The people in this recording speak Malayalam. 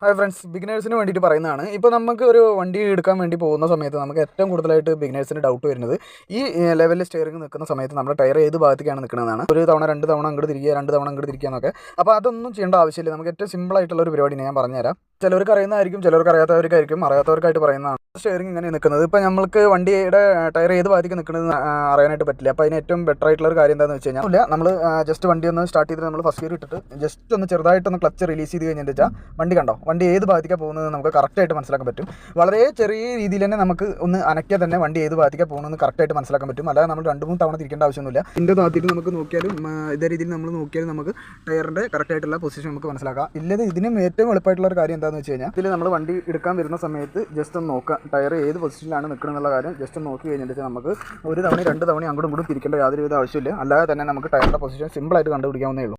ഹായ് ഫ്രണ്ട്സ്, ബിഗിനേഴ്സിന് വേണ്ടിയിട്ട് പറയുന്നതാണ്. ഇപ്പോൾ നമുക്ക് ഒരു വണ്ടി എടുക്കാൻ വേണ്ടി പോകുന്ന സമയത്ത് നമുക്ക് ഏറ്റവും കൂടുതലായിട്ട് ബിഗിനേഴ്സിന് ഡൗട്ട് വരുന്നത് ഈ ലെവലിൽ സ്റ്റിയറിംഗ് നിൽക്കുന്ന സമയത്ത് നമ്മുടെ ടയർ ഏത് ഭാഗത്തേക്കാണ് നിൽക്കുന്നതാണ്. ഒരു തവണ രണ്ട് തവണ അങ്ങോട്ട് തിരിക്കുക, രണ്ട് തവണ അങ്ങോട്ട് തിരിക്കുക എന്നൊക്കെ. അപ്പോൾ അതൊന്നും ചെയ്യേണ്ട ആവശ്യമില്ല. നമുക്ക് ഏറ്റവും സിമ്പിളായിട്ടുള്ള ഒരു പരിപാടി ഞാൻ പറഞ്ഞുതരാം. ചിലവർക്ക് അറിയുന്നതായിരിക്കും, ചിലവർക്ക് അറിയാത്തവർക്കായിട്ട് പറയുന്നതാണ് സ്റ്റിയറിംഗ് ഇങ്ങനെ നിൽക്കുന്നത്. ഇപ്പോൾ നമുക്ക് വണ്ടിയുടെ ടയർ ഏത് ഭാഗത്തേക്ക് നിൽക്കുന്നത് അറിയാനായിട്ട് പറ്റില്ല. അപ്പോൾ അതിന് ഏറ്റവും ബെറ്റർ ആയിട്ടുള്ള ഒരു കാര്യം എന്താണെന്ന് വെച്ച് കഴിഞ്ഞാൽ നമ്മൾ ജസ്റ്റ് വണ്ടി ഒന്ന് സ്റ്റാർട്ട് ചെയ്തിട്ട് നമ്മൾ ഫസ്റ്റ് ഗിയർ ഇട്ടിട്ട് ജസ്റ്റ് ഒന്ന് ചെറുതായിട്ടൊന്ന് ക്ലച്ച് റിലീസ് ചെയ്ത് കഴിഞ്ഞിട്ട് വെച്ചാൽ വണ്ടി ഏത് ഭാഗത്തേക്കാണ് പോകുന്നത് നമുക്ക് കറക്റ്റായിട്ട് മനസ്സിലാക്കാൻ പറ്റും. വളരെ ചെറിയ രീതിയിൽ തന്നെ നമുക്ക് ഒന്ന് അനക്കിയാൽ തന്നെ വണ്ടി ഏത് ഭാഗത്തേക്കാണ് പോകുന്നത് കറക്റ്റായിട്ട് മനസ്സിലാക്കാൻ പറ്റും. അല്ലാതെ നമ്മൾ 2-3 തവണ തിരിക്കേണ്ട ആവശ്യമൊന്നുമില്ല. ഇതിൻ്റെ താത്തിയിട്ട് നമുക്ക് നോക്കിയാലും ഇതേ രീതിയിൽ നമ്മൾ നോക്കിയാലും നമുക്ക് ടയറിൻ്റെ കറക്റ്റായിട്ടുള്ള പൊസിഷൻ നമുക്ക് മനസ്സിലാക്കാം. ഇല്ലത് ഇതിനും ഏറ്റവും എളുപ്പമായിട്ടുള്ള ഒരു കാര്യം എന്താണെന്ന് വെച്ച് കഴിഞ്ഞാൽ ഇതിൽ നമ്മൾ വണ്ടി എടുക്കാൻ വരുന്ന സമയത്ത് ജസ്റ്റ് ഒന്ന് നോക്കുക, ടയർ ഏത് പൊസിഷനിലാണ് നിൽക്കുന്നത് എന്നുള്ള കാര്യം ജസ്റ്റ് ഒന്ന് നോക്കി കഴിഞ്ഞിട്ട് നമുക്ക് ഒരു തവണ രണ്ട് തവണ അങ്ങോട്ടും ഇങ്ങോട്ടും തിരിക്കേണ്ട യാതൊരുവിധ ആവശ്യമില്ല. അല്ലാതെ തന്നെ നമുക്ക് ടയറിൻ്റെ പൊസിഷൻ സിമ്പിളായിട്ട് കണ്ടുപിടിക്കാവുന്നേ ഉള്ളൂ.